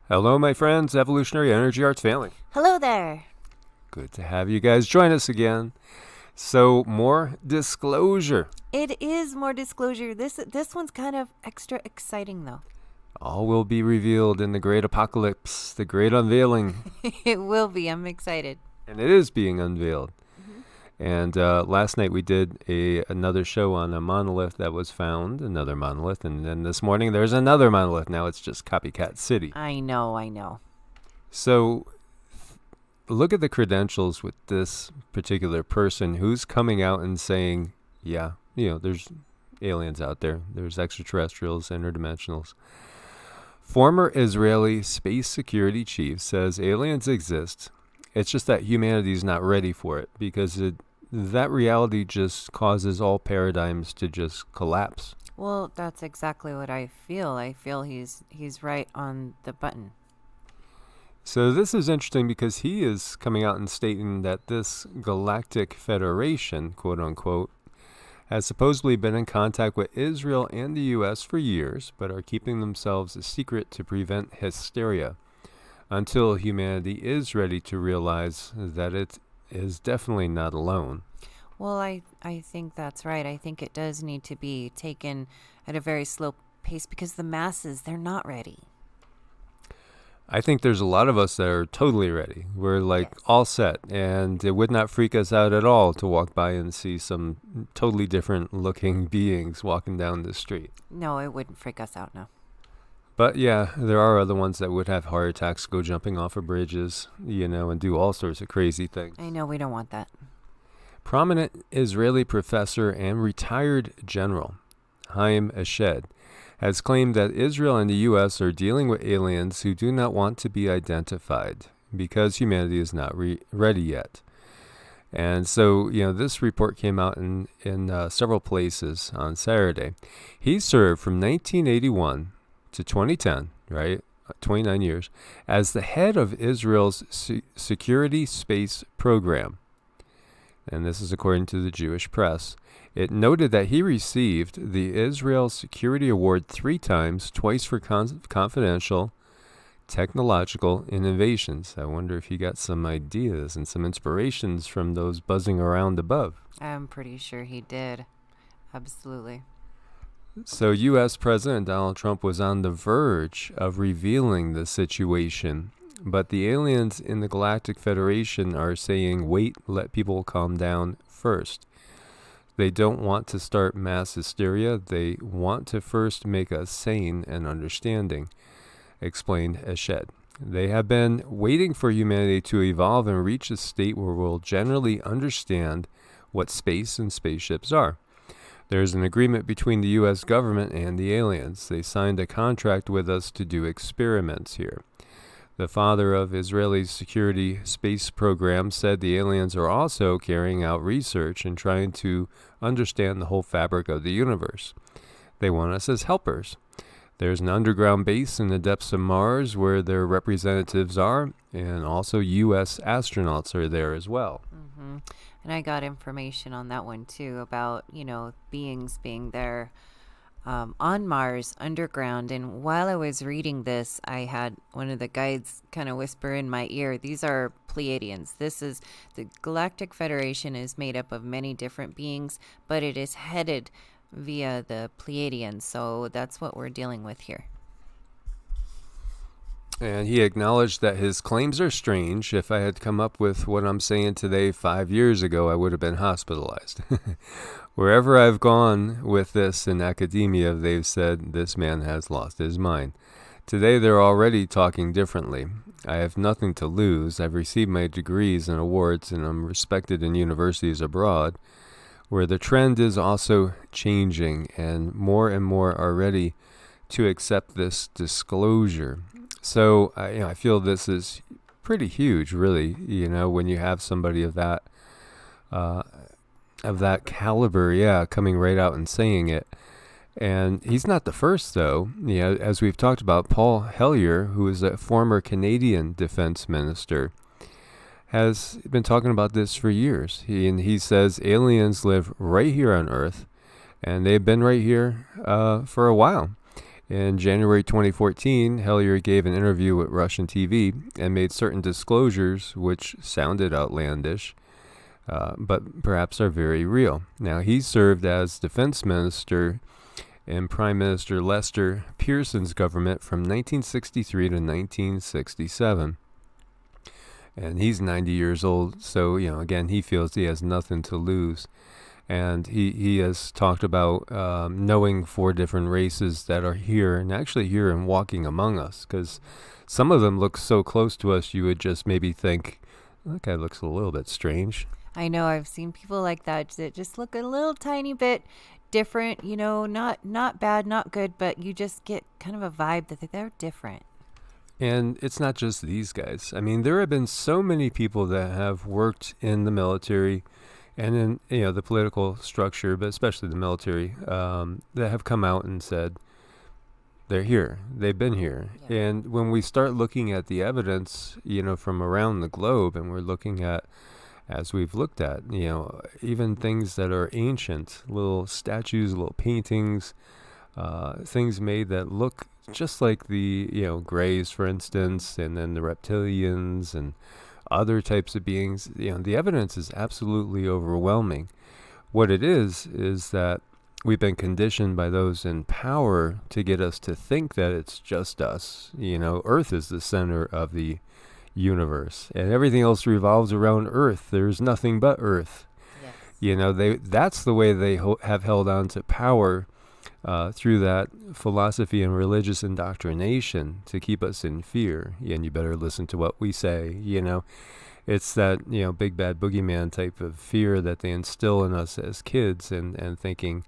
Hello, my friends, Evolutionary Energy Arts family. Hello there. Good to have you guys join us again. So, more disclosure. It is more disclosure. This one's kind of extra exciting though. All will be revealed in the great apocalypse, the great unveiling. It will be. I'm excited. And it is being unveiled. Mm-hmm. And last night we did another show on a monolith that was found, another monolith. And then this morning there's another monolith. Now it's just Copycat City. I know. So, look at the credentials with this particular person who's coming out and saying, yeah, there's aliens out there. There's extraterrestrials, interdimensionals. Former Israeli space security chief says aliens exist. It's just that humanity's not ready for it because that reality just causes all paradigms to just collapse. Well, that's exactly what I feel. I feel he's right on the button. So this is interesting because he is coming out and stating that this Galactic Federation, quote unquote, has supposedly been in contact with Israel and the U.S. for years, but are keeping themselves a secret to prevent hysteria until humanity is ready to realize that it is definitely not alone. Well, I think that's right. I think it does need to be taken at a very slow pace because the masses, they're not ready. I think there's a lot of us that are totally ready. We're all set, and it would not freak us out at all to walk by and see some totally different looking beings walking down the street. No, it wouldn't freak us out, no. But yeah, there are other ones that would have heart attacks, go jumping off of bridges, and do all sorts of crazy things. I know, we don't want that. Prominent Israeli professor and retired general, Haim Eshed, has claimed that Israel and the U.S. are dealing with aliens who do not want to be identified because humanity is not ready yet. And so, this report came out in several places on Saturday. He served from 1981 to 2010, right, 29 years, as the head of Israel's security space program. And this is according to the Jewish press. It noted that he received the Israel Security Award 3 times, twice for confidential technological innovations. I wonder if he got some ideas and some inspirations from those buzzing around above. I'm pretty sure he did. Absolutely. So U.S. President Donald Trump was on the verge of revealing the situation. But the aliens in the Galactic Federation are saying, wait, let people calm down first. They don't want to start mass hysteria. They want to first make us sane and understanding, explained Eshed. They have been waiting for humanity to evolve and reach a state where we'll generally understand what space and spaceships are. There's an agreement between the U.S. government and the aliens. They signed a contract with us to do experiments here. The father of Israeli's security space program said the aliens are also carrying out research and trying to understand the whole fabric of the universe. They want us as helpers. There's an underground base in the depths of Mars where their representatives are, and also U.S. astronauts are there as well. Mm-hmm. And I got information on that one too about, beings being there on Mars underground. And while I was reading this, I had one of the guides kind of whisper in my ear, these are Pleiadians. This is the Galactic Federation is made up of many different beings, but it is headed via the Pleiadians. So that's what we're dealing with here. And he acknowledged that his claims are strange. If I had come up with what I'm saying today 5 years ago, I would have been hospitalized. Wherever I've gone with this in academia, they've said this man has lost his mind. Today, they're already talking differently. I have nothing to lose. I've received my degrees and awards, and I'm respected in universities abroad, where the trend is also changing, and more are ready to accept this disclosure. So I feel this is pretty huge, really. When you have somebody of that caliber, coming right out and saying it. And he's not the first, though. As we've talked about, Paul Hellyer, who is a former Canadian defense minister, has been talking about this for years. He says aliens live right here on Earth, and they've been right here for a while. In January 2014, Hellier gave an interview with Russian TV and made certain disclosures which sounded outlandish, but perhaps are very real. Now, he served as defense minister in Prime Minister Lester Pearson's government from 1963 to 1967. And he's 90 years old, so, again, he feels he has nothing to lose. And he has talked about knowing 4 different races that are here and actually here and walking among us, because some of them look so close to us you would just maybe think, that guy looks a little bit strange. I know I've seen people like that just look a little tiny bit different, not bad, not good, but you just get kind of a vibe that they're different. And it's not just these guys. I mean, there have been so many people that have worked in the military and in the political structure, but especially the military, that have come out and said they're here, they've been here. Yeah. And when we start looking at the evidence, from around the globe, and we're looking at, as we've looked at, even things that are ancient, little statues, little paintings, things made that look just like the Greys, for instance, and then the reptilians and other types of beings. The evidence is absolutely overwhelming. What it is that we've been conditioned by those in power to get us to think that it's just us. Earth is the center of the universe, and everything else revolves around Earth. There's nothing but Earth. Yes. That's the way they have held on to power through that philosophy and religious indoctrination to keep us in fear. And you better listen to what we say. It's that big bad boogeyman type of fear that they instill in us as kids, and thinking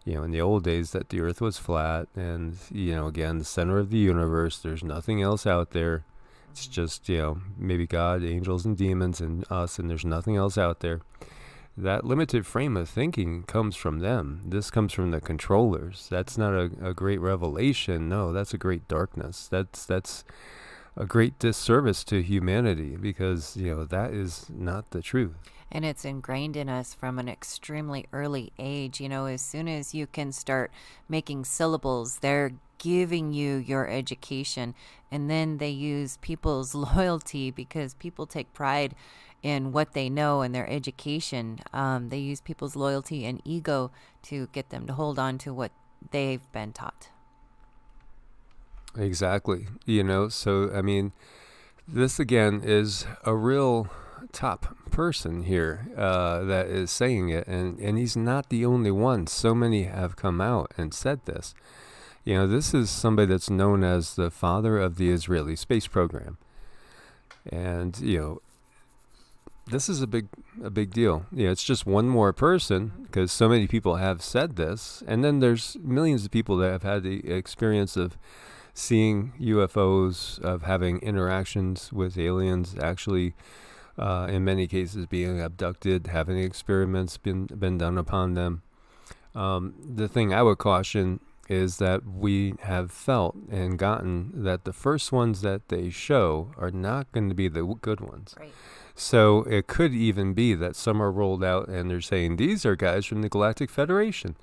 in the old days that the Earth was flat, and again, the center of the universe, there's nothing else out there. It's just maybe God, angels, and demons, and us, and there's nothing else out there. That limited frame of thinking comes from them. This comes from the controllers. That's not a great revelation. No, that's a great darkness. That's a great disservice to humanity, because that is not the truth. And it's ingrained in us from an extremely early age. As soon as you can start making syllables, they're giving you your education. And then they use people's loyalty, because people take pride in what they know and their education. They use people's loyalty and ego to get them to hold on to what they've been taught. Exactly. So, I mean, this again is a real top person here that is saying it, and he's not the only one. So many have come out and said this. This is somebody that's known as the father of the Israeli space program. And, this is a big deal. It's just one more person, because so many people have said this. And then there's millions of people that have had the experience of seeing UFOs, of having interactions with aliens, actually, in many cases, being abducted, having experiments been done upon them. The thing I would caution is that we have felt and gotten that the first ones that they show are not going to be the good ones. Right. So it could even be that some are rolled out and they're saying these are guys from the Galactic Federation.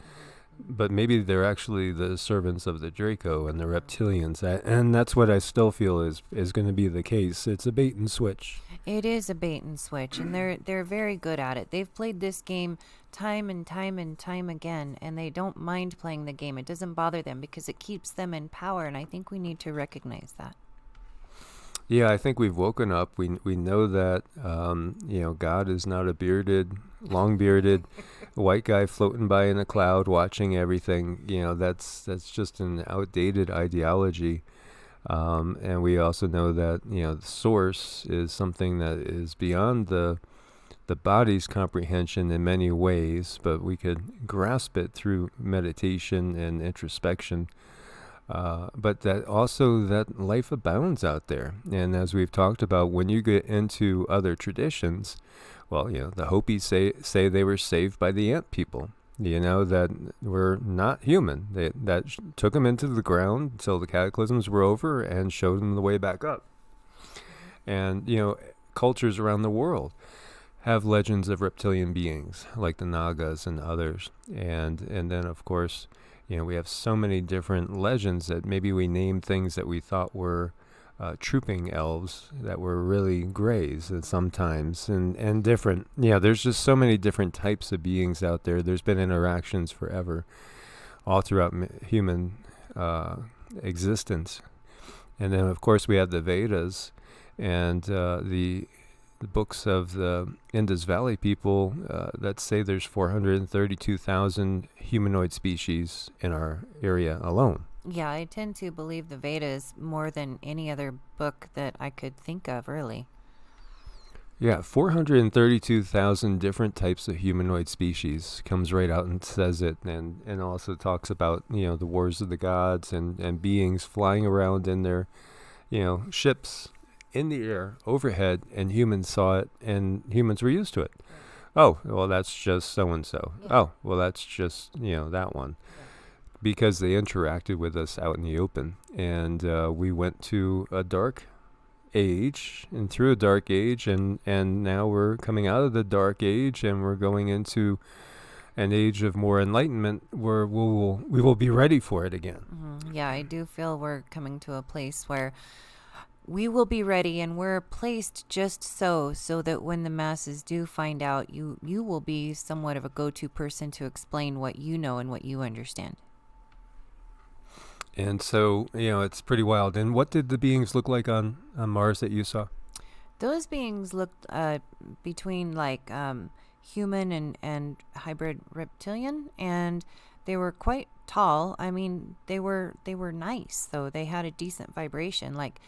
But maybe they're actually the servants of the Draco and the reptilians. And that's what I still feel is going to be the case. It's a bait and switch. It is a bait and switch, and they're very good at it. They've played this game time and time and time again, and they don't mind playing the game. It doesn't bother them because it keeps them in power, and I think we need to recognize that. Yeah, I think we've woken up. We know that God is not a long-bearded white guy floating by in a cloud watching everything. That's just an outdated ideology. And we also know that the source is something that is beyond the body's comprehension in many ways, but we could grasp it through meditation and introspection. But that also that life abounds out there. And as we've talked about, when you get into other traditions, well, the Hopis say they were saved by the ant people, that were not human. That took them into the ground until the cataclysms were over and showed them the way back up. And, cultures around the world have legends of reptilian beings like the Nagas and others. And then, of course, We have so many different legends that maybe we name things that we thought were trooping elves that were really grays sometimes, and different. There's just so many different types of beings out there. There's been interactions forever, all throughout human existence. And then, of course, we have the Vedas and the books of the Indus Valley people that say there's 432,000 humanoid species in our area alone. Yeah, I tend to believe the Vedas more than any other book that I could think of, really. Yeah, 432,000 different types of humanoid species comes right out and says it, and also talks about, the wars of the gods and beings flying around in their, ships in the air overhead, and humans saw it, and humans were used to it. Oh, well, that's just so-and-so. Yeah. Oh, well, that's just, that one. Yeah. Because they interacted with us out in the open, and we went to a dark age and through a dark age, and now we're coming out of the dark age, and we're going into an age of more enlightenment where we will be ready for it again. Mm-hmm. Yeah, I do feel we're coming to a place where we will be ready, and we're placed just so that when the masses do find out, you will be somewhat of a go-to person to explain what you know and what you understand. And so, it's pretty wild. And what did the beings look like on Mars that you saw? Those beings looked between like human and hybrid reptilian, and they were quite tall. I mean, they were nice, though. They had a decent vibration. Like,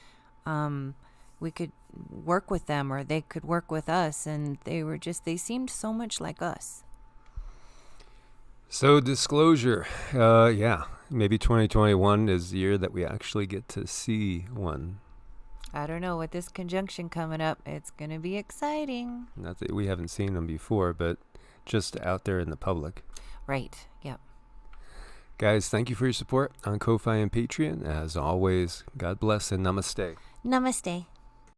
we could work with them, or they could work with us, and they seemed so much like us. So, disclosure, maybe 2021 is the year that we actually get to see one. I don't know, with this conjunction coming up, it's going to be exciting. Not that we haven't seen them before, but just out there in the public. Right, yep. Guys, thank you for your support on Ko-Fi and Patreon. As always, God bless and namaste. Namaste.